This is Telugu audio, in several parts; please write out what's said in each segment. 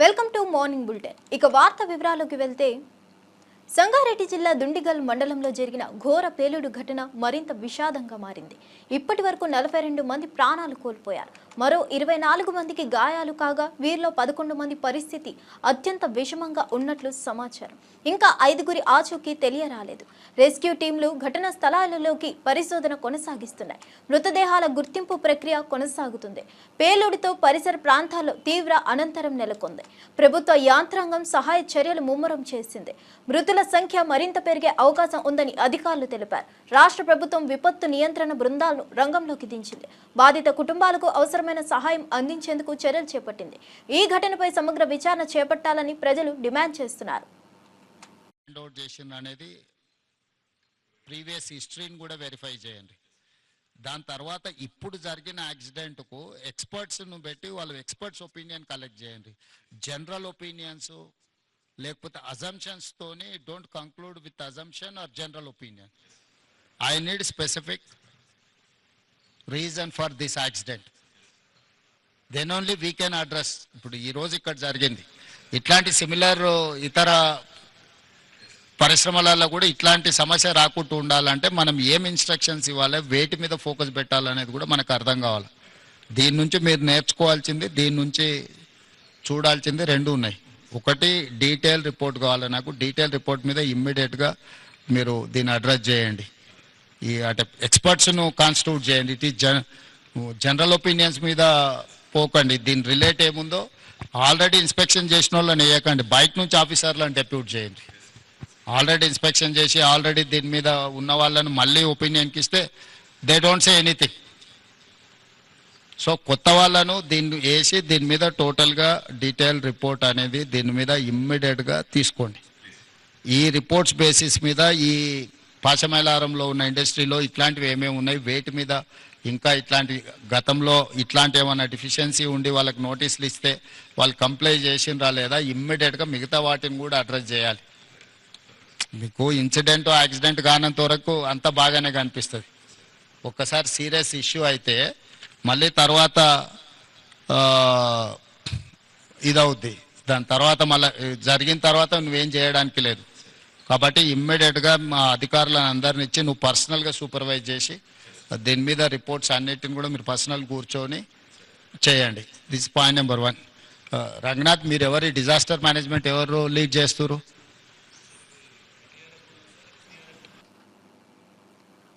Welcome to morning bulletin. ఇక వార్త వివరాల్లోకి వెళ్తే సంగారెడ్డి జిల్లా దుండిగల్ మండలంలో జరిగిన ఘోర పేలుడు ఘటన మరింత విషాదంగా మారింది. ఇప్పటి వరకు 42 మంది ప్రాణాలు కోల్పోయారు. మరో 24 మందికి గాయాలు కాగా వీరిలో 11 మంది పరిస్థితి అత్యంత విషమంగా ఉన్నట్లు సమాచారం. ఇంకా 5గురి ఆచూకీ తెలియరాలేదు. రెస్క్యూ టీంలు ఘటనా స్థలాలలోకి పరిశోధన కొనసాగిస్తున్నాయి. మృతదేహాల గుర్తింపు ప్రక్రియ కొనసాగుతుంది. పేలుడుతో పరిసర ప్రాంతాల్లో తీవ్ర అనంతరం నెలకొంది. ప్రభుత్వ యాంత్రాంగం సహాయ చర్యలు ముమ్మరం చేసింది. మృతుల సంఖ్య మరింత పెరిగే అవకాశం ఉందని అధికారులు తెలిపారు. రాష్ట్ర ప్రభుత్వం విపత్తు నియంత్రణ బృందాలను రంగంలోకి దించింది. బాధిత కుటుంబాలకు అవసరమైన సహాయం అందించేందుకు చర్యలు చేపట్టింది. ఈ ఘటనపై సమగ్ర విచారణ చేపట్టాలని ప్రజలు డిమాండ్ చేస్తున్నారు. ప్రీవియస్ హిస్టరీని కూడా వెరిఫై చేయండి. దాని తర్వాత ఇప్పుడు జరిగిన యాక్సిడెంట్కు ఎక్స్పర్ట్స్ను పెట్టి వాళ్ళు ఎక్స్పర్ట్స్ ఒపీనియన్ కలెక్ట్ చేయండి. జనరల్ ఒపీనియన్స్ లేకపోతే అజంప్షన్స్తోని don't conclude with assumption or general opinion. I need specific reason for this accident, then only we can address. ఇప్పుడు ఈరోజు ఇక్కడ జరిగింది, ఇట్లాంటి సిమిలర్ ఇతర పరిశ్రమలలో కూడా ఇట్లాంటి సమస్య రాకుండా ఉండాలంటే మనం ఏం ఇన్స్ట్రక్షన్స్ ఇవ్వాలి, వేటి మీద ఫోకస్ పెట్టాలనేది కూడా మనకు అర్థం కావాలి. దీని నుంచి మీరు నేర్చుకోవాల్సింది, దీని నుంచి చూడాల్సింది రెండు ఉన్నాయి. ఒకటి డీటెయిల్ రిపోర్ట్ కావాలి నాకు. డీటెయిల్ రిపోర్ట్ మీద ఇమ్మీడియట్గా మీరు దీన్ని అడ్రస్ చేయండి. ఈ అంటే ఎక్స్పర్ట్స్ను కాన్స్టిట్యూట్ చేయండి. ఇట్ ఈస్ జనరల్ ఒపీనియన్స్ మీద పోకండి. దీని రిలేట్ ఏముందో ఆల్రెడీ ఇన్స్పెక్షన్ చేసిన వాళ్ళని వేయకండి. బయట నుంచి ఆఫీసర్లను డెప్యూట్ చేయండి. ఆల్రెడీ ఇన్స్పెక్షన్ చేసి ఆల్రెడీ దీని మీద ఉన్న వాళ్ళను మళ్ళీ ఒపీనియన్కి ఇస్తే they don't say anything. So కొత్త వాళ్ళను దీన్ని వేసి దీని మీద టోటల్గా డీటెయిల్ రిపోర్ట్ అనేది దీని మీద ఇమ్మీడియట్గా తీసుకోండి. ఈ రిపోర్ట్స్ బేసిస్ మీద ఈ పాశమైలారంలో ఉన్న ఇండస్ట్రీలో ఇట్లాంటివి ఏమేమి ఉన్నాయి, వేటి మీద ఇంకా ఇట్లాంటి గతంలో ఇట్లాంటి ఏమైనా డిఫిషియన్సీ ఉండి వాళ్ళకి నోటీసులు ఇస్తే వాళ్ళు కంప్లై చేసిండ్రా లేదా, ఇమ్మీడియట్గా మిగతా వాటిని కూడా అడ్రస్ చేయాలి. మీకు ఇన్సిడెంట్ యాక్సిడెంట్ కానంత వరకు అంత బాగానే కనిపిస్తుంది. ఒక్కసారి సీరియస్ ఇష్యూ అయితే మళ్ళీ తర్వాత ఇదవుద్ది. దాని తర్వాత మళ్ళీ జరిగిన తర్వాత నువ్వేం చేయడానికి లేదు. కాబట్టి ఇమ్మీడియట్గా మా అధికారులను అందరిని ఇచ్చి నువ్వు పర్సనల్గా సూపర్వైజ్ చేసి దీని మీద రిపోర్ట్స్ అన్నిటిని కూడా మీరు పర్సనల్ కూర్చొని చేయండి. This point number 1. రంగనాథ్, మీరు ఎవరు డిజాస్టర్ మేనేజ్మెంట్ ఎవరు లీడ్ చేస్తున్నారు?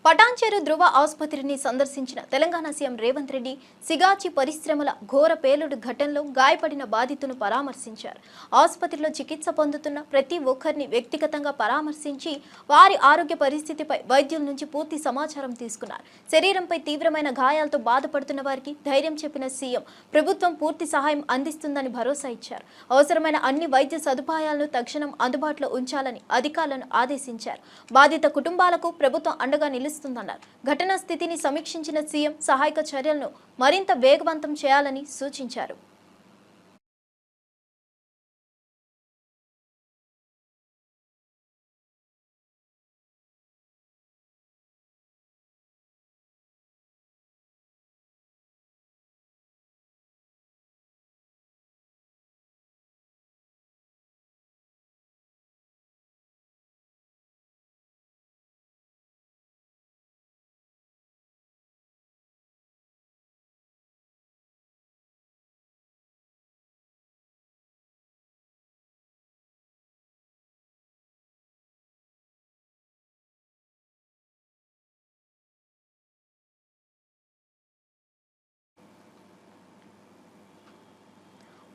పటాన్చెరు ధృవ ఆసుపత్రిని సందర్శించిన తెలంగాణ సీఎం రేవంత్ రెడ్డి సిగాచి పరిశ్రమల ఘోర పేలుడు ఘటనలో గాయపడిన బాధితులను పరామర్శించారు. ఆసుపత్రిలో చికిత్స పొందుతున్న ప్రతి ఒక్కరిని వ్యక్తిగతంగా పరామర్శించి వారి ఆరోగ్య పరిస్థితిపై వైద్యుల నుంచి పూర్తి సమాచారం తీసుకున్నారు. శరీరంపై తీవ్రమైన గాయాలతో బాధపడుతున్న వారికి ధైర్యం చెప్పిన సీఎం ప్రభుత్వం పూర్తి సహాయం అందిస్తుందని భరోసా ఇచ్చారు. అవసరమైన అన్ని వైద్య సదుపాయాలను తక్షణం అందుబాటులో ఉంచాలని అధికారులను ఆదేశించారు. బాధిత కుటుంబాలకు ప్రభుత్వం అండగా నిలుస్తుందన్నారు. ఘటనా స్థితిని సమీక్షించిన సీఎం సహాయక చర్యలను మరింత వేగవంతం చేయాలని సూచించారు.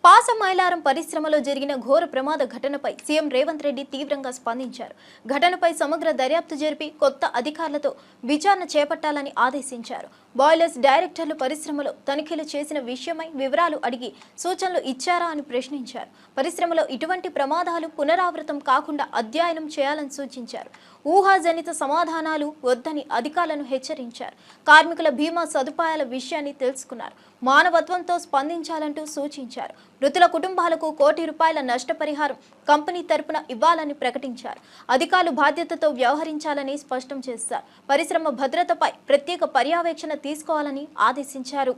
పాసమైలారం పరిశ్రమలో జరిగిన ఘోర ప్రమాద ఘటనపై సీఎం రేవంత్ రెడ్డి తీవ్రంగా స్పందించారు. ఘటనపై సమగ్ర దర్యాప్తు జరిపి కొత్త అధికారులతో విచారణ చేపట్టాలని ఆదేశించారు. బాయిలర్స్ డైరెక్టర్లు పరిశ్రమలో తనిఖీలు చేసిన విషయమై వివరాలు అడిగి సూచనలు ఇచ్చారా అని ప్రశ్నించారు. పరిశ్రమలో ఇటువంటి ప్రమాదాలు పునరావృతం కాకుండా అధ్యయనం చేయాలని సూచించారు. ఊహాజనిత సమాధానాలు వద్దని అధికారులను హెచ్చరించారు. కార్మికుల బీమా సదుపాయాల విషయాన్ని తెలుసుకున్నారు. మానవత్వంతో స్పందించాలంటూ సూచించారు. మృతుల కుటుంబాలకు ₹1 కోటి నష్టపరిహారం కంపెనీ తరపున ఇవ్వాలని ప్రకటించారు. అధికారులు బాధ్యతతో వ్యవహరించాలని స్పష్టం చేశారు. పరిశ్రమ భద్రతపై ప్రత్యేక పర్యవేక్షణ తీసుకోవాలని ఆదేశించారు.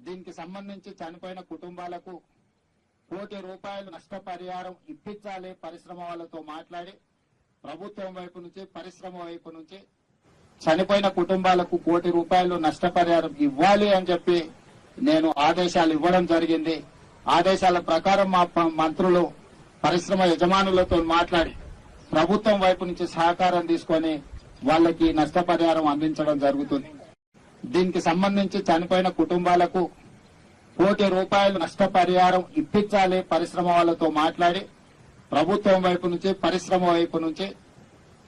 దీనికి సంబంధించి చనిపోయిన కుటుంబాలకు కోటి రూపాయలు నష్టపరిహారం ఇప్పించాలి పరిశ్రమ వాళ్ళతో మాట్లాడి ప్రభుత్వం వైపు నుంచి పరిశ్రమ వైపు నుంచి చనిపోయిన కుటుంబాలకు కోటి రూపాయలు నష్టపరిహారం ఇవ్వాలి అని చెప్పి నేను ఆదేశాలు ఇవ్వడం జరిగింది. ఆదేశాల ప్రకారం మా మంత్రులు పరిశ్రమ యజమానులతో మాట్లాడి ప్రభుత్వం వైపు నుంచి సహకారం తీసుకొని వాళ్ళకి నష్టపరిహారం అందించడం జరుగుతుంది. దీనికి సంబంధించి చనిపోయిన కుటుంబాలకు కోటి రూపాయలు నష్టపరిహారం ఇప్పించాలి పరిశ్రమ వాళ్ళతో మాట్లాడి ప్రభుత్వం వైపు నుంచి పరిశ్రమ వైపు నుంచి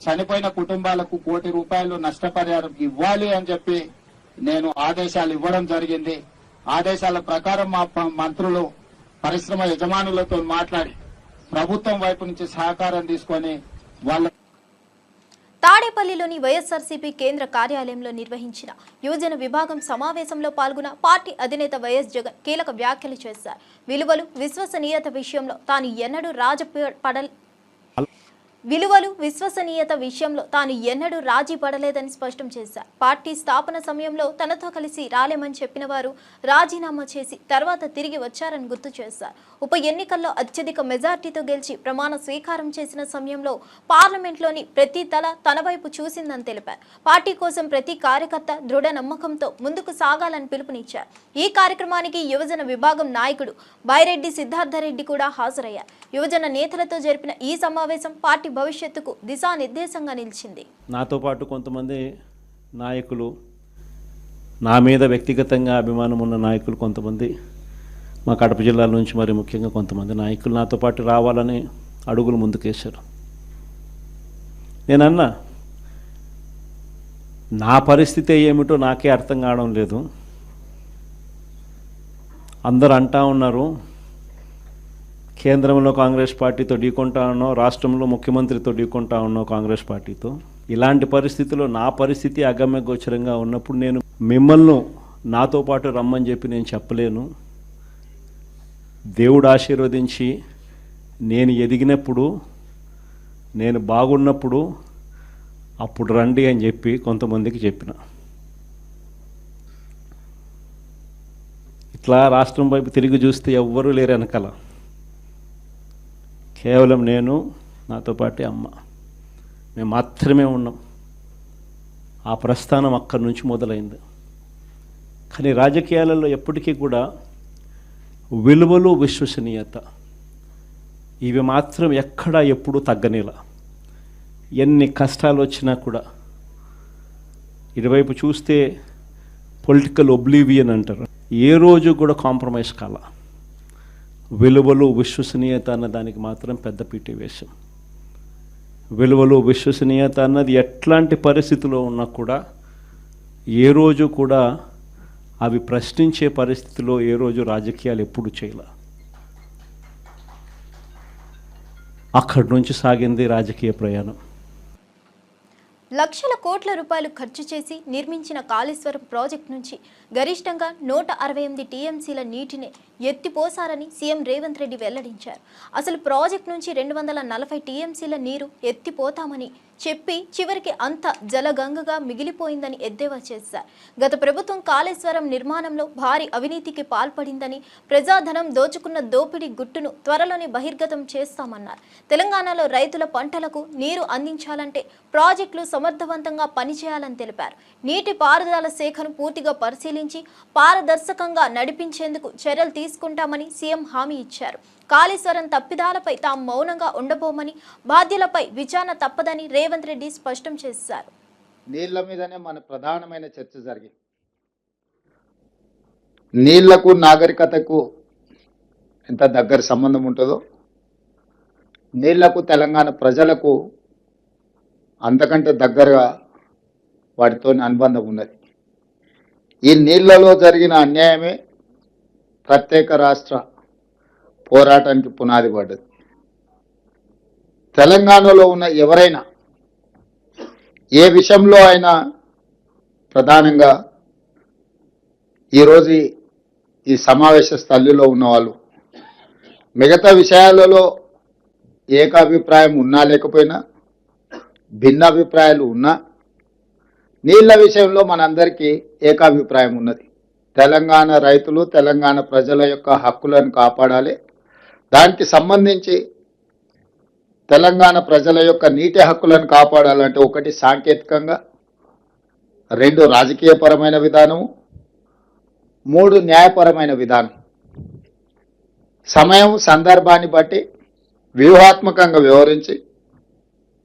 చనిపోయిన కుటుంబాలకు కోటి రూపాయలు నష్టపరిహారం ఇవ్వాలి అని చెప్పి నేను ఆదేశాలు ఇవ్వడం జరిగింది. ఆదేశాల ప్రకారం మా మంత్రులు పరిశ్రమ యజమానులతో మాట్లాడి ప్రభుత్వం వైపు నుంచి సహకారం తీసుకొని వాళ్ళ తాడేపల్లిలోని వైఎస్ఆర్సీపీ కేంద్ర కార్యాలయంలో నిర్వహించిన యువజన విభాగం సమావేశంలో పాల్గొన్న పార్టీ అధినేత వైఎస్ జగన్ కీలక వ్యాఖ్యలు చేశారు. విలువలు విశ్వసనీయత విషయంలో తాను ఎన్నడూ రాజీ పడలేదని స్పష్టం చేశారు. పార్టీ స్థాపన సమయంలో తనతో కలిసి రాలేమని చెప్పిన వారు రాజీనామా చేసి తర్వాత తిరిగి వచ్చారని గుర్తు చేశారు. ఉప ఎన్నికల్లో అత్యధిక మెజార్టీతో గెలిచి ప్రమాణ స్వీకారం చేసిన సమయంలో పార్లమెంట్లోని ప్రతి తల తన వైపు చూసిందని తెలిపారు. పార్టీ కోసం ప్రతి కార్యకర్త దృఢ నమ్మకంతో ముందుకు సాగాలని పిలుపునిచ్చారు. ఈ కార్యక్రమానికి యువజన విభాగం నాయకుడు బైరెడ్డి సిద్ధార్థరెడ్డి కూడా హాజరయ్యారు. యువజన నేతలతో జరిపిన ఈ సమావేశం పార్టీ భవిష్యత్తుకు దిశానిర్దేశంగా నిలిచింది. నాతో పాటు కొంతమంది నాయకులు, నా మీద వ్యక్తిగతంగా అభిమానం ఉన్న నాయకులు కొంతమంది, మా కడప జిల్లాల నుంచి మరి ముఖ్యంగా కొంతమంది నాయకులు నాతో పాటు రావాలని అడుగులు ముందుకేశారు. నేనన్నా నా పరిస్థితి ఏమిటో నాకే అర్థం కావడం లేదు. అందరూ అంటా ఉన్నారు కేంద్రంలో కాంగ్రెస్ పార్టీతో ఢీకొంటా ఉన్నాం, రాష్ట్రంలో ముఖ్యమంత్రితో ఢీకొంటా ఉన్నాం కాంగ్రెస్ పార్టీతో. ఇలాంటి పరిస్థితుల్లో నా పరిస్థితి అగమ్య గోచరంగా ఉన్నప్పుడు నేను మిమ్మల్ని నాతో పాటు రమ్మని చెప్పి నేను చెప్పలేను. దేవుడు ఆశీర్వదించి నేను ఎదిగినప్పుడు, నేను బాగున్నప్పుడు అప్పుడు రండి అని చెప్పి కొంతమందికి చెప్పిన. ఇట్లా రాష్ట్రం వైపు తిరిగి చూస్తే ఎవ్వరూ లేరు వెనకాల, కేవలం నేను, నాతో పాటే అమ్మ, మేము మాత్రమే ఉన్నాం. ఆ ప్రస్థానం అక్కడి నుంచి మొదలైంది. కానీ రాజకీయాలలో ఎప్పటికీ కూడా విలువలు, విశ్వసనీయత ఇవి మాత్రం ఎక్కడా ఎప్పుడూ తగ్గనేలా. ఎన్ని కష్టాలు వచ్చినా కూడా ఇటువైపు చూస్తే పొలిటికల్ ఒబ్లీవియన్ అంటారు, ఏ రోజు కూడా కాంప్రమైజ్ కాల. విలువలు, విశ్వసనీయత అన్న దానికి మాత్రం పెద్దపీట వేశాం. విలువలు, విశ్వసనీయత అన్నది ఎట్లాంటి పరిస్థితిలో ఉన్నా కూడా ఏ రోజు కూడా అవి ప్రశ్నించే పరిస్థితిలో ఏ రోజు రాజకీయాలు ఎప్పుడు చేయలే. అక్కడి నుంచి సాగింది రాజకీయ ప్రయాణం. లక్షల కోట్ల రూపాయలు ఖర్చు చేసి నిర్మించిన కాళేశ్వరం ప్రాజెక్టు నుంచి గరిష్టంగా 168 టీఎంసీల నీటిని ఎత్తిపోసారని సీఎం రేవంత్ రెడ్డి వెల్లడించారు. అసలు ప్రాజెక్టు నుంచి 240 టీఎంసీల నీరు ఎత్తిపోతామని చెప్పి చివరికి అంత జలగంగగా మిగిలిపోయిందని ఎద్దేవా చేశారు. గత ప్రభుత్వం కాళేశ్వరం నిర్మాణంలో భారీ అవినీతికి పాల్పడిందని, ప్రజాధనం దోచుకున్న దోపిడీ గుట్టును త్వరలోనే బహిర్గతం చేస్తామన్నారు. తెలంగాణలో రైతుల పంటలకు నీరు అందించాలంటే ప్రాజెక్టులు సమర్థవంతంగా పనిచేయాలని తెలిపారు. నీటి పారుదల శాఖను పూర్తిగా పరిశీలించి పారదర్శకంగా నడిపించేందుకు చర్యలు తీసుకుంటామని సీఎం హామీ ఇచ్చారు. కాళేశ్వరం తప్పిదాలపై తాము మౌనంగా ఉండబోమని, బాధ్యులపై విచారణ తప్పదని రేవంత్ రెడ్డి స్పష్టం చేశారు. నీళ్ల మీదనే మన ప్రధానమైన చర్చ జరిగింది. నీళ్లకు, నాగరికతకు ఎంత దగ్గర సంబంధం ఉంటుందో, నీళ్లకు తెలంగాణ ప్రజలకు అంతకంటే దగ్గరగా వాటితో అనుబంధం ఉన్నది. ఈ నీళ్లలో జరిగిన అన్యాయమే ప్రత్యేక రాష్ట్ర పోరాటానికి పునాది పడ్డది. తెలంగాణలో ఉన్న ఎవరైనా ఏ విషయంలో అయినా ప్రధానంగా ఈరోజు ఈ సమావేశ స్థలిలో ఉన్నవాళ్ళు మిగతా విషయాలలో ఏకాభిప్రాయం ఉన్నా లేకపోయినా, భిన్నాభిప్రాయాలు ఉన్నా, నీళ్ల విషయంలో మనందరికీ ఏకాభిప్రాయం ఉన్నది. తెలంగాణ రైతులు, తెలంగాణ ప్రజల యొక్క హక్కులను కాపాడాలి, దానికి సంబంధించి తెలంగాణ ప్రజల యొక్క నీటి హక్కులను కాపాడాలంటే ఒకటి సాంకేతికంగా, 2 రాజకీయపరమైన విధానము, 3 న్యాయపరమైన విధానం. సమయం సందర్భాన్ని బట్టి వ్యూహాత్మకంగా వ్యవహరించి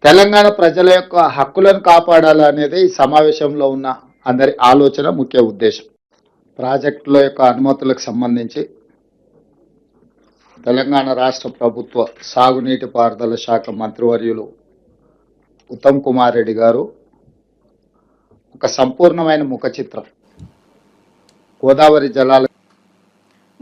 తెలంగాణ ప్రజల యొక్క హక్కులను కాపాడాలనేది ఈ సమావేశంలో ఉన్న అందరి ఆలోచన, ముఖ్య ఉద్దేశం. ప్రాజెక్టుల యొక్క అనుమతులకు సంబంధించి తెలంగాణ రాష్ట్ర ప్రభుత్వ సాగునీటి పారుదల శాఖ మంత్రివర్యులు ఉత్తమ్ కుమార్ రెడ్డి గారు ఒక సంపూర్ణమైన ముఖ చిత్రం గోదావరి జలాల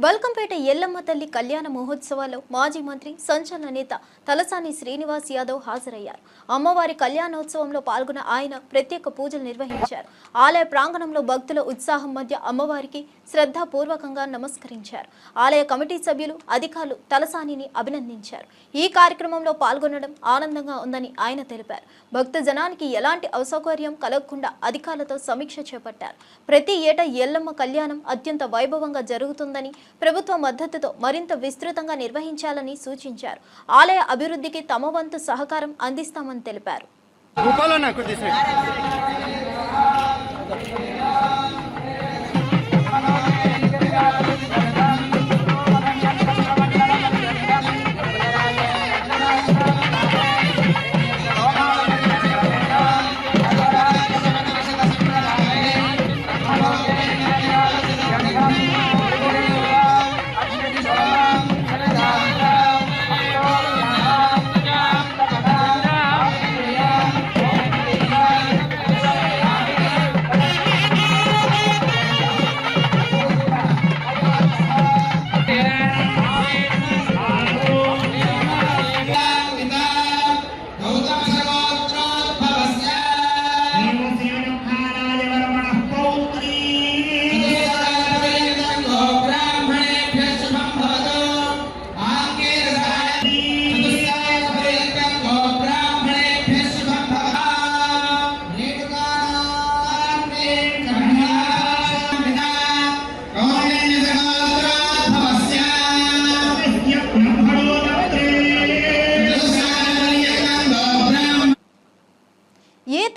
బల్కంపేట ఎల్లమ్మ తల్లి కళ్యాణ మహోత్సవాల్లో మాజీ మంత్రి సంచలన నేత తలసాని శ్రీనివాస్ యాదవ్ హాజరయ్యారు. అమ్మవారి కళ్యాణోత్సవంలో పాల్గొన్న ఆయన ప్రత్యేక పూజలు నిర్వహించారు. ఆలయ ప్రాంగణంలో భక్తుల ఉత్సాహం మధ్య అమ్మవారికి శ్రద్ధాపూర్వకంగా నమస్కరించారు. ఆలయ కమిటీ సభ్యులు, అధికారులు తలసానిని అభినందించారు. ఈ కార్యక్రమంలో పాల్గొనడం ఆనందంగా ఉందని ఆయన తెలిపారు. భక్త జనానికి ఎలాంటి అసౌకర్యం కలగకుండా అధికారులతో సమీక్ష చేపట్టారు. ప్రతి ఏటా ఎల్లమ్మ కళ్యాణం అత్యంత వైభవంగా జరుగుతుందని, ప్రభుత్వ మద్దతుతో మరింత విస్తృతంగా నిర్వహించాలని సూచించారు. ఆలయ అభివృద్ధికి తమ వంతు సహకారం అందిస్తామని తెలిపారు.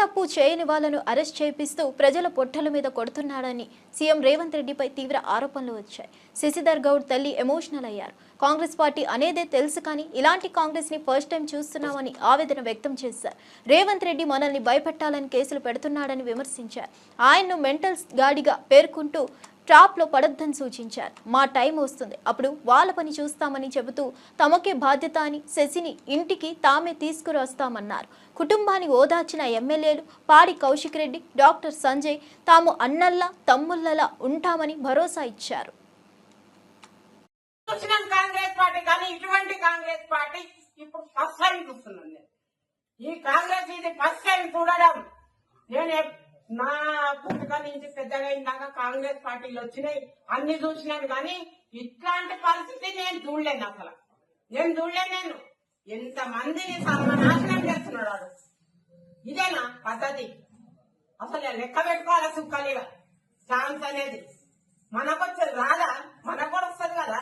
తప్పు చేయని వాళ్లను అరెస్ట్ చేపిస్తూ ప్రజల పొట్టల మీద కొడుతున్నాడని సీఎం రేవంత్ రెడ్డిపై తీవ్ర ఆరోపణలు వచ్చాయి. శశిధర్ గౌడ్ తల్లి ఎమోషనల్ అయ్యారు. కాంగ్రెస్ పార్టీ అనేదే తెలుసు కానీ ఇలాంటి కాంగ్రెస్ ని ఫస్ట్ టైం చూస్తున్నామని ఆవేదన వ్యక్తం చేశారు. రేవంత్ రెడ్డి మనల్ని భయపెట్టాలని కేసులు పెడుతున్నాడని విమర్శించారు. ఆయన్ను మెంటల్ గాడిగా పేర్కొంటూ ట్రాప్లో పడొద్దని సూచించారు. మా టైం వస్తుంది, అప్పుడు వాళ్ళ పని చూస్తామని చెబుతూ తమకే బాధ్యత అని శశిని ఇంటికి తామే తీసుకురొస్తామన్నారు. కుటుంబాన్ని ఓదార్చిన ఎమ్మెల్యేలు పాడి కౌశిక్ రెడ్డి, డాక్టర్ సంజయ్ తాము అన్నల్లా తమ్ముళ్ళలా ఉంటామని భరోసా ఇచ్చారు. కాంగ్రెస్ పార్టీ కానీ ఇటువంటి కాంగ్రెస్ పార్టీ ఇప్పుడు ఫస్ట్ టైం చూస్తున్నాను. ఈ కాంగ్రెస్ ఇది ఫస్ట్ టైం చూడడం. నేను నా పుట్టుక నుంచి పెద్దగా ఇందాక కాంగ్రెస్ పార్టీలు వచ్చినాయి, అన్ని చూసినాను కానీ ఇట్లాంటి పరిస్థితి నేను చూడలేను. అసలు నేను చూడలేను. ఎంత మందిని సర్వనాశనం చేస్తున్నాడు. ఇదేనా పద్ధతి? అసలు లెక్క పెట్టుకోవాలి. సుక్కలిగా ఛాన్స్ అనేది మనకొచ్చేది రాదా? మనకు కూడా వస్తుంది కదా.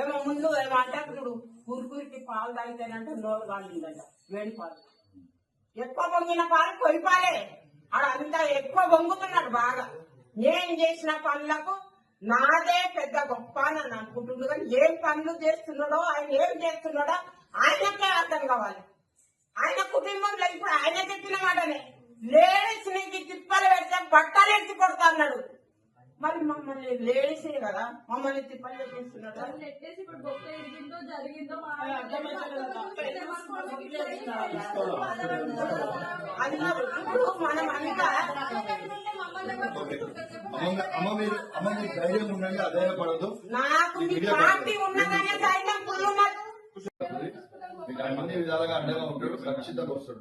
ఏమో ముందు ఏమో అంటే ఇప్పుడు కురుకురికి పాలు తాగితేనంటే నోరు కాలిందంట. వేడి పాలు ఎక్కువ పొంగిన పాలు కొయ్యిపాలే. ఆడంతా ఎక్కువ పొంగుతున్నాడు బాగా. నేను చేసిన పనులకు నాదే పెద్ద గొప్ప అని అనుకుంటున్నాడు. కానీ ఏం పనులు చేస్తున్నాడో, ఆయన ఏం చేస్తున్నాడో ఆయనకే అర్థం కావాలి. ఆయన కుటుంబంలో ఇప్పుడు ఆయన చెప్పిన మాటనే లేడీస్ నీకు తిప్పలు పెడితే బట్టలు ఎత్తి కొడతా అన్నాడు. మరి మమ్మల్ని లేడీస్ కదా, మమ్మల్ని తిప్పలు పెట్టిస్తున్నాడు. ఇప్పుడు మనం అంతా నాకు పార్టీ ఉన్నదనే ధైర్యం ఫుల్ ఉన్నది. అన్ని విధాలుగా అండగా ఉంటాడు, ఖచ్చితంగా వస్తాడు.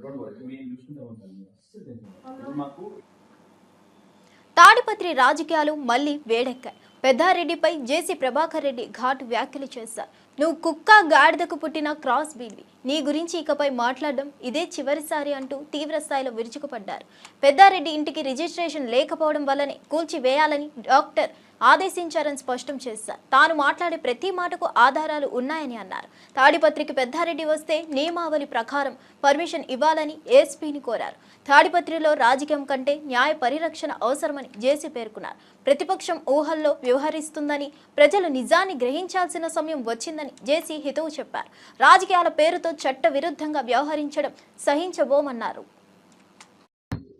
తాడిపత్రి రాజకీయాలు మళ్లీ వేడెక్కాయి. పెద్దారెడ్డిపై జేసీ ప్రభాకర్ రెడ్డి ఘాటు వ్యాఖ్యలు చేశారు. నువ్వు కుక్క గాడిదకు పుట్టిన క్రాస్ బీడ్వి, నీ గురించి ఇకపై మాట్లాడడం ఇదే చివరిసారి అంటూ తీవ్ర స్థాయిలో విరుచుకుపడ్డారు. పెద్దారెడ్డి ఇంటికి రిజిస్ట్రేషన్ లేకపోవడం వల్లనే కూల్చివేయాలని డాక్టర్ ఆదేశించారని స్పష్టం చేశారు. తాను మాట్లాడే ప్రతి మాటకు ఆధారాలు ఉన్నాయని అన్నారు. తాడిపత్రికి పెద్దారెడ్డి వస్తే నియమావళి ప్రకారం పర్మిషన్ ఇవ్వాలని ఏఎస్పీని కోరారు. తాడిపత్రిలో రాజకీయం కంటే న్యాయ పరిరక్షణ అవసరమని జేసీ పేర్కొన్నారు. ప్రతిపక్షం ఊహల్లో వ్యవహరిస్తుందని, ప్రజలు నిజాన్ని గ్రహించాల్సిన సమయం వచ్చిందని జేసీ హితవు చెప్పారు. రాజకీయాల పేరుతో చట్ట విరుద్ధంగా వ్యవహరించడం సహించబోమన్నారు.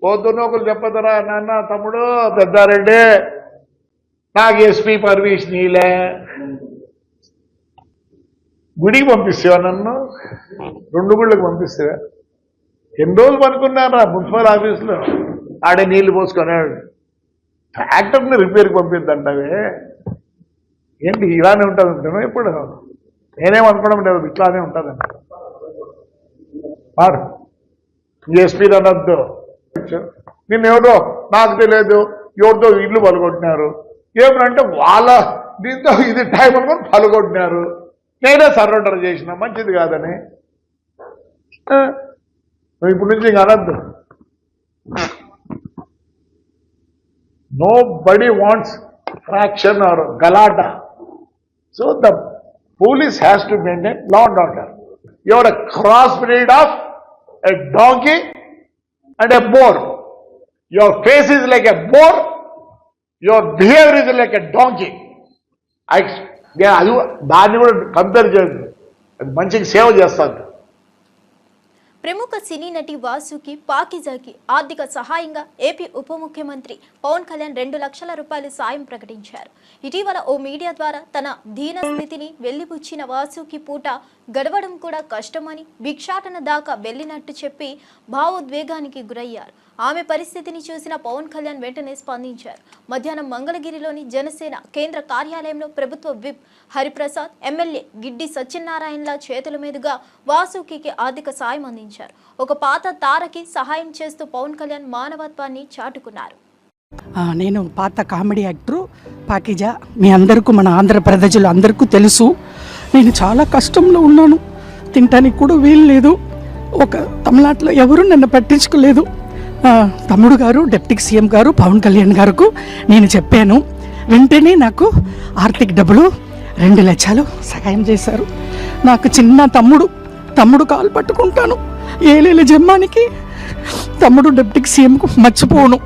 పొద్దున్న ఒకరు చెప్పదరా నాన్న తమ్ముడు పెద్దారెడ్డి నాకు ఎస్పీ పర్మిషన్ ఇలే గుడికి పంపిస్తావా నన్ను 2 గుళ్ళకి పంపిస్తావా ఎన్ని రోజులు పనుకున్నారా మున్సిపల్ ఆఫీసులో ఆడే నీళ్లు పోసుకున్నాడు ట్రాక్టర్ని రిపేర్కి పంపిద్దంటావే ఏంటి ఇలానే ఉంటుంది అంటాను ఇప్పుడు నేనేమనుకోవడం లేదు ఇట్లానే ఉంటుందంట మారు ఎస్పీ అనొద్దు నిన్నెవరో నాకు తెలియదు ఎవరితో ఇల్లు పలుకొట్టినారు ఏమనంటే వాళ్ళ దీంతో ఇది టైం అనుకొని పలుకొట్టినారు నేనే సరెండర్ చేసిన మంచిది కాదని ఇప్పుడు నుంచి ఇంక అనద్దు nobody wants fraction or గలాటా so the police has to maintain law and order your a cross breed of a donkey and a boar. Your face is like a boar, your behavior is like a donkey. అది దాన్ని కూడా కంపేర్ చేయదు అది మంచిగా సేవ చేస్తుంది. ప్రముఖ సినీ నటి వాసుకి పాకిజాకి ఆర్థిక సహాయంగా ఏపీ ఉప ముఖ్యమంత్రి పవన్ కళ్యాణ్ 2 లక్షల రూపాయలు సాయం ప్రకటించారు. ఇటీవల ఓ మీడియా ద్వారా తన దీన స్థితిని వెళ్లిబుచ్చిన వాసుకి పూట గడవడం కూడా కష్టమని భిక్షాటన దాకా వెళ్లినట్టు చెప్పి భావోద్వేగానికి గురయ్యారు. ఆమె పరిస్థితిని చూసిన పవన్ కళ్యాణ్ వెంటనే స్పందించారు. మధ్యాహ్నం మంగళగిరిలోని జనసేన కేంద్ర కార్యాలయంలో ప్రభుత్వ విప్ హరిప్రసాద్, ఎమ్మెల్యే గిడ్డి సత్యనారాయణల చేతుల మీదుగా వాసుకి ఆర్థిక సాయం అందించారు. ఒక పాత తారకి సహాయం చేస్తూ పవన్ కళ్యాణ్ మానవత్వాన్ని చాటుకున్నారు. నేను పాత కామెడీ యాక్టరు పాకిజా. మీ అందరికీ మన ఆంధ్ర ప్రజలు అందరికీ తెలుసు. నేను చాలా కష్టంలో ఉన్నాను. తినటానికి కూడా వీలు లేదు. ఒక తమిళనాడులో ఎవరు నన్ను పట్టించుకోలేదు. తమ్ముడు గారు డిప్యూటీ సీఎం గారు పవన్ కళ్యాణ్ గారికి నేను చెప్పాను. వెంటనే నాకు ఆర్థిక డబ్బులు 2 లక్షలు సహాయం చేశారు. నాకు చిన్న తమ్ముడు కాలు పట్టుకుంటాను. ఏలేల జమ్మానికి తమ్ముడు డిప్యూటీ సీఎంకు మర్చిపోను.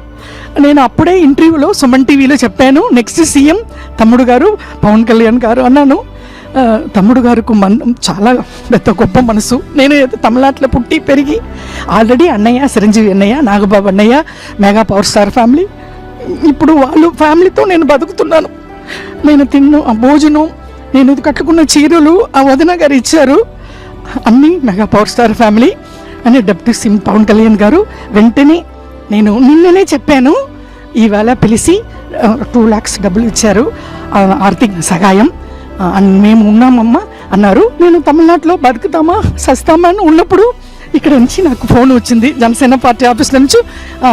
నేను అప్పుడే ఇంటర్వ్యూలో సుమన్ టీవీలో చెప్పాను, నెక్స్ట్ సీఎం తమ్ముడు గారు పవన్ కళ్యాణ్ గారు అన్నాను. తమ్ముడు గారికి చాలా పెద్ద గొప్ప మనసు. నేను తమిళనాడులో పుట్టి పెరిగి ఆల్రెడీ అన్నయ్య చిరంజీవి అన్నయ్య, నాగబాబు అన్నయ్య, మెగా పవర్ స్టార్ ఫ్యామిలీ, ఇప్పుడు వాళ్ళు ఫ్యామిలీతో నేను బతుకుతున్నాను. నేను తిన్న ఆ భోజనం, నేను కట్టుకున్న చీరలు ఆ వదిన గారు ఇచ్చారు. అన్నీ మెగా పవర్ స్టార్ ఫ్యామిలీ అని డిప్యూటీ సీఎం పవన్ కళ్యాణ్ గారు వెంటనే నేను నిన్ననే చెప్పాను. ఈవేళ పిలిచి 2 lakhs డబ్బులు ఇచ్చారు ఆర్థిక సహాయం. మేము ఉన్నామమ్మా అన్నారు. నేను తమిళనాడులో బతుకుతామా సస్తామా అని ఉన్నప్పుడు ఇక్కడ నుంచి నాకు ఫోన్ వచ్చింది జనసేన పార్టీ ఆఫీస్ నుంచి.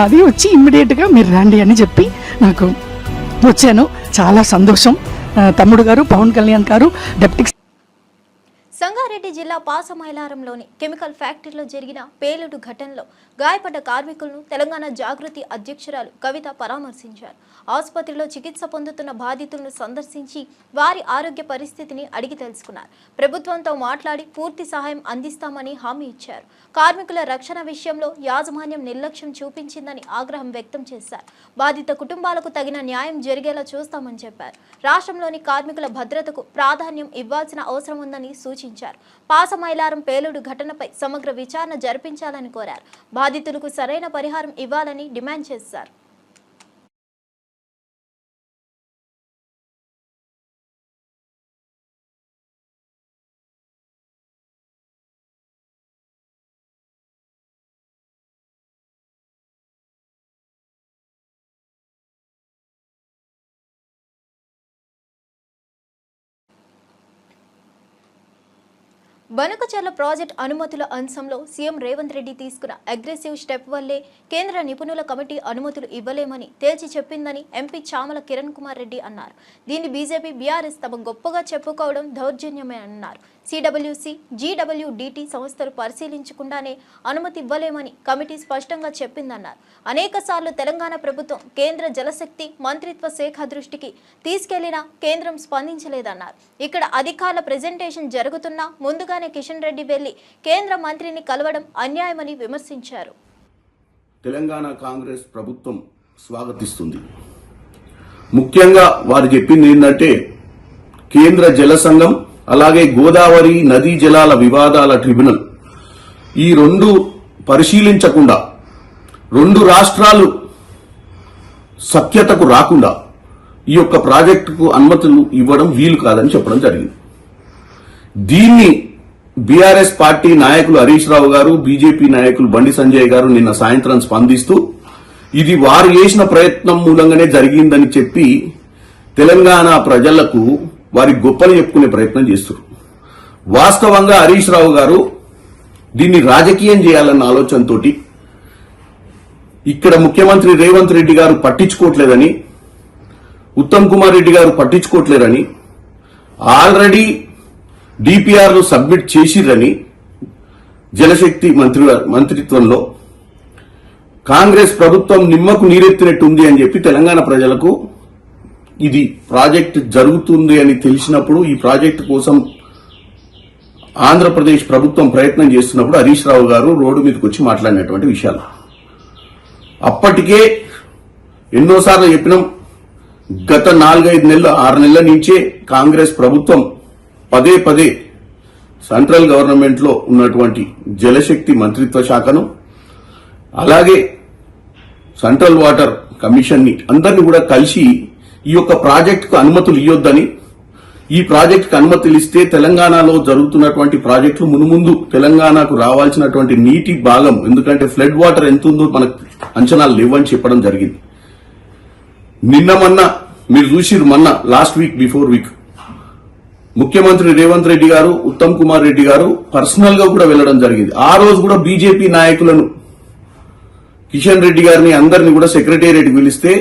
అది వచ్చి ఇమ్మీడియట్గా మీరు రండి అని చెప్పి నాకు వచ్చాను. చాలా సంతోషం. తమ్ముడు గారు పవన్ కళ్యాణ్ గారు డిప్యూటీ సంగారెడ్డి జిల్లా పాసమైలారంలోని కెమికల్ ఫ్యాక్టరీలో జరిగిన పేలుడు ఘటనలో గాయపడ్డ కార్మికులను తెలంగాణ జాగృతి అధ్యక్షురాలు కవిత పరామర్శించారు. ఆసుపత్రిలో చికిత్స పొందుతున్న బాధితులను సందర్శించి వారి ఆరోగ్య పరిస్థితిని అడిగి తెలుసుకున్నారు. ప్రభుత్వంతో మాట్లాడి పూర్తి సహాయం అందిస్తామని హామీ ఇచ్చారు. కార్మికుల రక్షణ విషయంలో యాజమాన్యం నిర్లక్ష్యం చూపించిందని ఆగ్రహం వ్యక్తం చేశారు. బాధిత కుటుంబాలకు తగిన న్యాయం జరిగేలా చూస్తామని చెప్పారు. రాష్ట్రంలోని కార్మికుల భద్రతకు ప్రాధాన్యం ఇవ్వాల్సిన అవసరం ఉందని సూచించారు. పాసమైలారం పేలుడు ఘటనపై సమగ్ర విచారణ జరిపించాలని కోరారు. బాధితులకు సరైన పరిహారం ఇవ్వాలని డిమాండ్ చేశారు. బనకచర్ల ప్రాజెక్ట్ అనుమతుల అంశంలో సీఎం రేవంత్ రెడ్డి తీసుకున్న అగ్రెసివ్ స్టెప్ వల్లే కేంద్ర నిపుణుల కమిటీ అనుమతులు ఇవ్వలేమని తేల్చి చెప్పిందని ఎంపీ చామల కిరణ్ కుమార్ రెడ్డి అన్నారు. దీన్ని బీజేపీ బీఆర్ఎస్ తమ గొప్పగా చెప్పుకోవడం దౌర్జన్యమే అన్నారు. సిడబ్ల్యూసి, జీడబ్ల్యూడిటి సంస్థలు పరిశీలించకుండానే అనుమతి ఇవ్వలేమని కమిటీ స్పష్టంగా చెప్పిందన్నారు. అనేకసార్లు తెలంగాణ ప్రభుత్వం కేంద్ర జలశక్తి మంత్రిత్వ శాఖ దృష్టికి తీసుకెళ్లినా కేంద్రం స్పందించలేదన్నారు. ఇక్కడ అధికారుల ప్రెజెంటేషన్ జరుగుతున్నా ముందుగానే కిషన్ రెడ్డి వెళ్లి కేంద్ర మంత్రిని కలవడం అన్యాయమని విమర్శించారు. తెలంగాణ కాంగ్రెస్ ప్రభుత్వం స్వాగతిస్తుంది. ముఖ్యంగా వారు చెప్పింది ఏంటంటే కేంద్ర జల సంఘం అలాగే గోదావరి నదీ జలాల వివాదాల ట్రిబ్యునల్ ఈ రెండు పరిశీలించకుండా రెండు రాష్ట్రాలు సఖ్యతకు రాకుండా ఈ యొక్క ప్రాజెక్టుకు అనుమతులు ఇవ్వడం వీలు కాదని చెప్పడం జరిగింది. దీన్ని బీఆర్ఎస్ పార్టీ నాయకులు హరీష్ రావు గారు, బీజేపీ నాయకులు బండి సంజయ్ గారు నిన్న సాయంత్రం స్పందిస్తూ ఇది వారు చేసిన ప్రయత్నం మూలంగానే జరిగిందని చెప్పి తెలంగాణ ప్రజలకు వారి గొప్పలు చెప్పుకునే ప్రయత్నం చేస్తారు. వాస్తవంగా హరీష్ రావు గారు దీన్ని రాజకీయం చేయాలన్న ఆలోచనతోటి ఇక్కడ ముఖ్యమంత్రి రేవంత్ రెడ్డి గారు పట్టించుకోవట్లేదని, ఉత్తమ్ కుమార్ రెడ్డి గారు పట్టించుకోవట్లేరని, ఆల్రెడీ డిపిఆర్లు సబ్మిట్ చేసిరని జలశక్తి మంత్రిత్వంలో కాంగ్రెస్ ప్రభుత్వం నిమ్మకు నీరెత్తినట్టుంది అని చెప్పి తెలంగాణ ప్రజలకు ఇది ప్రాజెక్ట్ జరుగుతుంది అని తెలిసినప్పుడు ఈ ప్రాజెక్టు కోసం ఆంధ్రప్రదేశ్ ప్రభుత్వం ప్రయత్నం చేస్తున్నప్పుడు హరీష్ రావు గారు రోడ్డు మీదకి వచ్చి మాట్లాడినటువంటి విషయాలు అప్పటికే ఎన్నోసార్లు చెప్పినాం. గత 4-5 నెలలు 6 నెలల నుంచే కాంగ్రెస్ ప్రభుత్వం పదే పదే సెంట్రల్ గవర్నమెంట్ లో ఉన్నటువంటి జలశక్తి మంత్రిత్వ శాఖను అలాగే సెంట్రల్ వాటర్ కమిషన్ ని అందరినీ కూడా కలిసి ఈ యొక్క ప్రాజెక్టుకు అనుమతులు ఇవ్వొద్దని, ఈ ప్రాజెక్టుకు అనుమతులు ఇస్తే తెలంగాణలో జరుగుతున్నటువంటి ప్రాజెక్టులు మునుముందు తెలంగాణకు రావాల్సినటువంటి నీటి భాగం, ఎందుకంటే ఫ్లడ్ వాటర్ ఎంత ఉందో మనకు అంచనాలు లేవని చెప్పడం జరిగింది. నిన్న మొన్న మీరు చూసిరు, మొన్న లాస్ట్ వీక్ బిఫోర్ వీక్ ముఖ్యమంత్రి రేవంత్ రెడ్డి గారు, ఉత్తమ్ కుమార్ రెడ్డి గారు పర్సనల్ గా కూడా వెళ్లడం జరిగింది. ఆ రోజు కూడా బీజేపీ నాయకులను కిషన్ రెడ్డి గారిని అందరినీ కూడా సెక్రటేరియట్ పిలిస్తే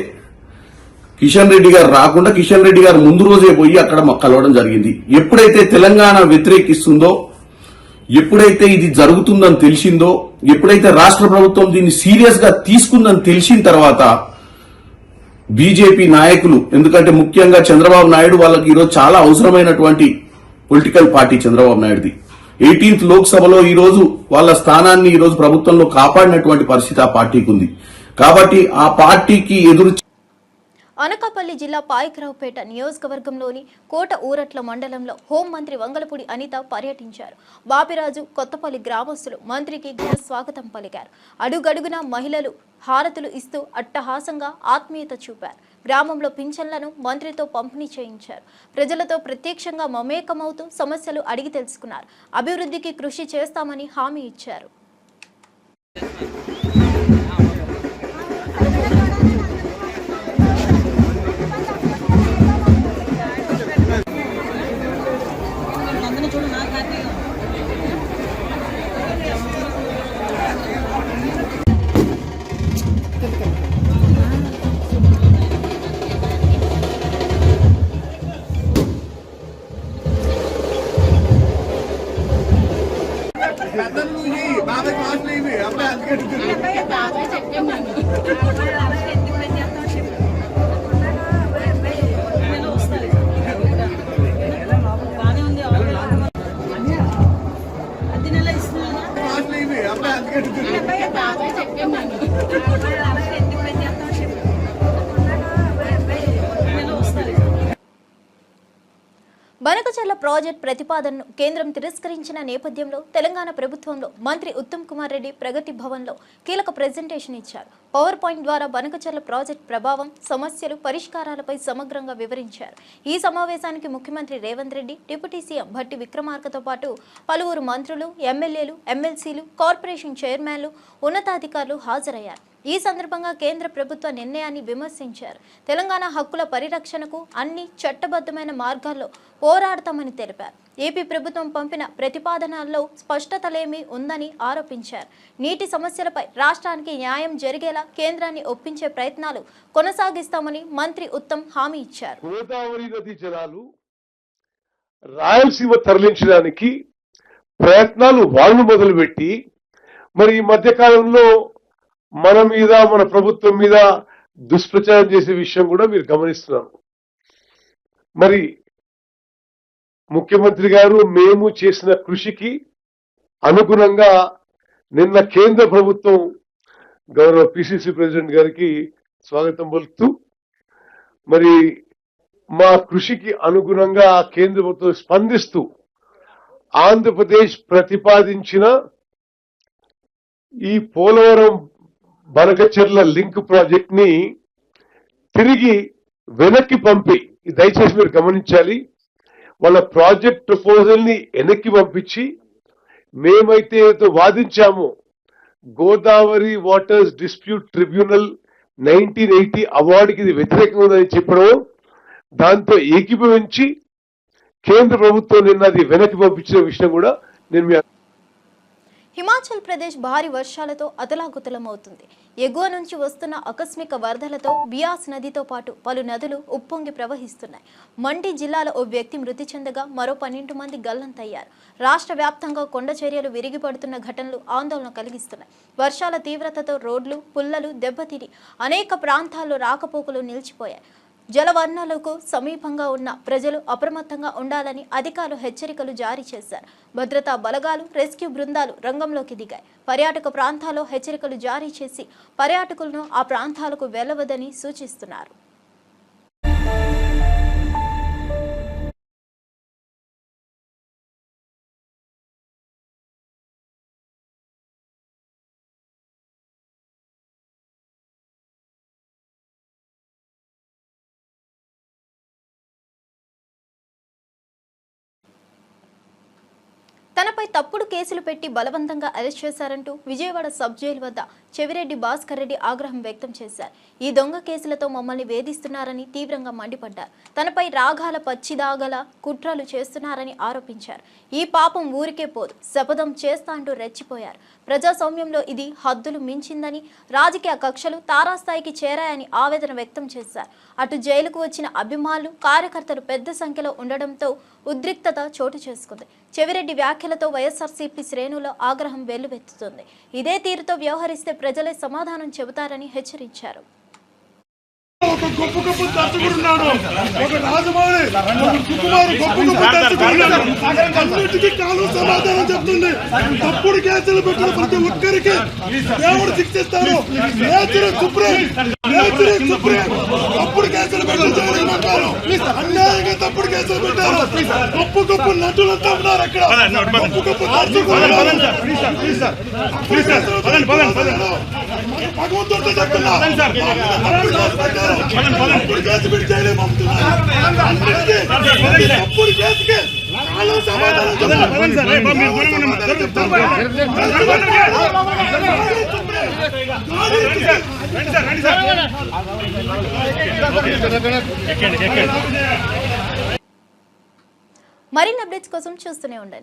కిషన్ రెడ్డి గారు రాకుండా కిషన్ రెడ్డి గారు ముందు రోజే పోయి అక్కడ కలవడం జరిగింది. ఎప్పుడైతే తెలంగాణ వ్యతిరేకిస్తుందో, ఎప్పుడైతే ఇది జరుగుతుందని తెలిసిందో, ఎప్పుడైతే రాష్ట్ర ప్రభుత్వం దీన్ని సీరియస్ గా తీసుకుందని తెలిసిన తర్వాత బీజేపీ నాయకులు, ఎందుకంటే ముఖ్యంగా చంద్రబాబు నాయుడు వాళ్ళకి ఈరోజు చాలా అవసరమైనటువంటి పొలిటికల్ పార్టీ చంద్రబాబు నాయుడుది, 18th లోక్సభలో ఈ రోజు వాళ్ళ స్థానాన్ని ఈ రోజు ప్రభుత్వంలో కాపాడినటువంటి పరిస్థితి ఆ పార్టీకి ఉంది. కాబట్టి ఆ పార్టీకి ఎదురు అనకాపల్లి జిల్లా పాయకరావుపేట నియోజకవర్గంలోని కోట ఊరట్ల మండలంలో హోంమంత్రి వంగలపూడి అనిత పర్యటించారు. బాపిరాజు, కొత్తపల్లి గ్రామస్తులు మంత్రికి ఘన స్వాగతం పలికారు. అడుగడుగునా మహిళలు హారతులు ఇస్తూ అట్టహాసంగా ఆత్మీయత చూపారు. గ్రామంలో పింఛన్లను మంత్రితో పంపిణీ చేయించారు. ప్రజలతో ప్రత్యక్షంగా మమేకమవుతూ సమస్యలు అడిగి తెలుసుకున్నారు. అభివృద్ధికి కృషి చేస్తామని హామీ ఇచ్చారు. బనకచర్ల ప్రాజెక్ట్ ప్రతిపాదనను కేంద్రం తిరస్కరించిన నేపథ్యంలో తెలంగాణ ప్రభుత్వంలో మంత్రి ఉత్తమ్ కుమార్ రెడ్డి ప్రగతి భవన్లో కీలక ప్రెజెంటేషన్ ఇచ్చారు. పవర్ పాయింట్ ద్వారా బనకచర్ల ప్రాజెక్ట్ ప్రభావం, సమస్యలు, పరిష్కారాలపై సమగ్రంగా వివరించారు. ఈ సమావేశానికి ముఖ్యమంత్రి రేవంత్ రెడ్డి, డిప్యూటీ సీఎం భట్టి విక్రమార్కతో పాటు పలువురు మంత్రులు, ఎమ్మెల్యేలు, ఎమ్మెల్సీలు, కార్పొరేషన్ చైర్మన్లు, ఉన్నతాధికారులు హాజరయ్యారు. ఈ సందర్భంగా కేంద్ర ప్రభుత్వ నిర్ణయాన్ని విమర్శించారు. తెలంగాణ హక్కుల పరిరక్షణకు అన్ని చట్టబద్ధమైన మార్గాల్లో పోరాడతామని తెలిపారు. ఏపీ ప్రభుత్వం పంపిన ప్రతిపాదనల్లో స్పష్టతలేమీ ఉందని ఆరోపించారు. నీటి సమస్యలపై రాష్ట్రానికి న్యాయం జరిగేలా కేంద్రాన్ని ఒప్పించే ప్రయత్నాలు కొనసాగిస్తామని మంత్రి ఉత్తమ్ హామీ ఇచ్చారు. గోదావరి నది జలాలు రాయలసీమ తరలించడానికి ప్రయత్నాలు వాళ్ళు మొదలుపెట్టి మరి ఈ మధ్య కాలంలో మన మీద మన ప్రభుత్వం మీద దుష్ప్రచారం చేసే విషయం కూడా మీరు గమనిస్తున్నారు. మరి ముఖ్యమంత్రి గారు మేము చేసిన కృషికి అనుగుణంగా నిన్న కేంద్ర ప్రభుత్వం గౌరవ పిసిసి ప్రెసిడెంట్ గారికి స్వాగతం పలుకుతూ మరి మా కృషికి అనుగుణంగా కేంద్ర ప్రభుత్వం స్పందిస్తూ ఆంధ్రప్రదేశ్ ప్రతిపాదించిన ఈ పోలవరం బనకచెర్ల లింక్ ప్రాజెక్ట్ ని తిరిగి వెనక్కి పంపి, దయచేసి మీరు గమనించాలి, వాళ్ళ ప్రాజెక్ట్ ప్రపోజల్ ని వెనక్కి పంపించి మేమైతే వాదించామో గోదావరి వాటర్స్ డిస్ప్యూట్ ట్రిబ్యునల్ 1980 అవార్డుకి ఇది వ్యతిరేకంగా ఉందని చెప్పడం, దాంతో ఏకీభవించి కేంద్ర ప్రభుత్వం నిన్న అది వెనక్కి పంపించిన విషయం కూడా నేను హిమాచల్ ప్రదేశ్ భారీ వర్షాలతో అతలాకుతలమవుతుంది. ఎగువ నుంచి వస్తున్న ఆకస్మిక వరదలతో బియాస్ నదితో పాటు పలు నదులు ఉప్పొంగి ప్రవహిస్తున్నాయి. మండి జిల్లాలో ఓ వ్యక్తి మృతి చెందగా మరో 12 మంది గల్లంతయ్యారు. రాష్ట్ర వ్యాప్తంగా కొండ చర్యలు విరిగిపడుతున్న ఘటనలు ఆందోళన కలిగిస్తున్నాయి. వర్షాల తీవ్రతతో రోడ్లు, పుల్లలు దెబ్బతిని అనేక ప్రాంతాల్లో రాకపోకలు నిలిచిపోయాయి. జలవనరులకు సమీపంగా ఉన్న ప్రజలు అప్రమత్తంగా ఉండాలని అధికారులు హెచ్చరికలు జారీ చేశారు. భద్రతా బలగాలు, రెస్క్యూ బృందాలు రంగంలోకి దిగాయి. పర్యాటక ప్రాంతాల్లో హెచ్చరికలు జారీ చేసి పర్యాటకులను ఆ ప్రాంతాలకు వెళ్లవద్దని సూచిస్తున్నారు. తనపై తప్పుడు కేసులు పెట్టి బలవంతంగా అరెస్ట్ చేశారంటూ విజయవాడ సబ్ జైలు వద్ద చెవిరెడ్డి భాస్కర్ రెడ్డి ఆగ్రహం వ్యక్తం చేశారు. ఈ దొంగ కేసులతో మమ్మల్ని వేధిస్తున్నారని తీవ్రంగా మండిపడ్డారు. తనపై రాగాల పచ్చిదాగల కుట్రలు చేస్తున్నారని ఆరోపించారు. ఈ పాపం ఊరికే పోదు, శపథం చేస్తా అంటూ రెచ్చిపోయారు. ప్రజాస్వామ్యంలో ఇది హద్దులు మించిందని, రాజకీయ కక్షలు తారాస్థాయికి చేరాయని ఆవేదన వ్యక్తం చేశారు. అటు జైలుకు వచ్చిన అభిమానులు, కార్యకర్తలు పెద్ద సంఖ్యలో ఉండడంతో ఉద్రిక్తత చోటు చేసుకుంది. చెవిరెడ్డి వ్యాఖ్యలతో వైఎస్ఆర్సీపీ శ్రేణుల్లో ఆగ్రహం వెల్లువెత్తుతుంది. ఇదే తీరుతో వ్యవహరిస్తే ప్రజలే సమాధానం చెబుతారని హెచ్చరించారు. ఒక గొప్ప గొప్ప దర్శకుడున్నాడు, ఒక రాజమౌళి, ఒక సుకుమారు గొప్ప గొప్ప దర్శకుడున్నాడు. అన్నిటికీ కాలం సమాధానం చెప్తుంది. తప్పుడు కేసులు పెట్టిన ప్రతి ఒక్కరికి దేవుడు శిక్షిస్తారు. తప్పుడు కేసులు పెట్టారు, అన్యాయంగా తప్పుడు కేసులు పెట్టారు. గొప్ప గొప్ప నటులంతా ఉన్నారు అక్కడ, గొప్ప గొప్ప దర్శకులు. భగవంతుడితో చెప్తున్నా, తప్పుడు కేసు పెట్టి జైలు పంపుతున్నారు. తప్పుడు కేసుకి కాలం సమాధానం మరిన్ని అప్డేట్స్ కోసం చూస్తూనే ఉండండి.